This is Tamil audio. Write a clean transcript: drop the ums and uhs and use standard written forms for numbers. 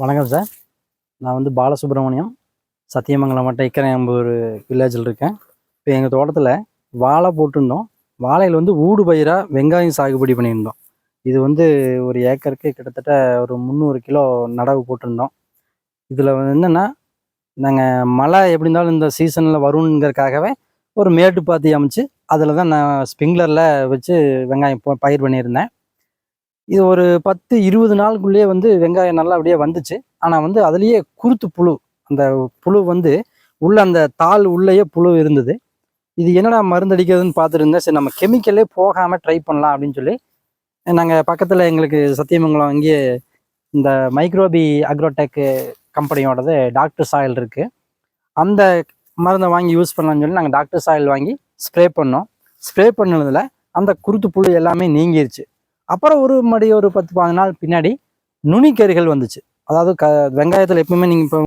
வணக்கம் சார். நான் வந்து பாலசுப்ரமணியம், சத்தியமங்கலம் வட்டம் இக்கரையம்பூர் வில்லேஜில் இருக்கேன். இப்போ எங்கள் தோட்டத்தில் வாழை போட்டிருந்தோம். வாழையில் வந்து ஊடு பயிராக வெங்காயம் சாகுபடி பண்ணியிருந்தோம். இது வந்து ஒரு ஏக்கருக்கு கிட்டத்தட்ட ஒரு 300 கிலோ நடவு போட்டிருந்தோம். இதில் வந்து என்னென்னா, நாங்கள் மழை எப்படி இருந்தாலும் இந்த சீசனில் வருங்கிறதுக்காகவே ஒரு மேட்டு பாத்தி அமைச்சு அதில் தான் நான் ஸ்ப்ரிங்க்லரில் வச்சு வெங்காயம் பயிர் பண்ணியிருந்தேன். இது ஒரு 10-20 நாளுக்குள்ளேயே வந்து வெங்காயம் நல்லா அப்படியே வந்துச்சு. ஆனால் வந்து அதுலேயே குருத்து புழு, அந்த புழு வந்து உள்ள அந்த தாள் உள்ளேயே புழு இருந்தது. இது என்னடா மருந்து அடிக்கிறதுன்னு பார்த்துட்டு இருந்தேன். சரி, நம்ம கெமிக்கலே போகாமல் ட்ரை பண்ணலாம் அப்படின்னு சொல்லி நாங்கள் பக்கத்தில் எங்களுக்கு சத்தியமங்கலம் இங்கேயே இந்த மைக்ரோபி அக்ரோடெக் கம்பெனியோடது டாக்டர் சாயில் இருக்குது. அந்த மருந்தை வாங்கி யூஸ் பண்ணலாம்னு சொல்லி நாங்கள் டாக்டர் சாயில் வாங்கி ஸ்ப்ரே பண்ணோம். ஸ்ப்ரே பண்ணதில் அந்த குருத்து புழு எல்லாமே நீங்கிருச்சு. அப்புறம் ஒரு 10-15 நாள் பின்னாடி நுனிக்கருகள் வந்துச்சு. அதாவது வெங்காயத்தில் எப்பவுமே நீங்கள் இப்போ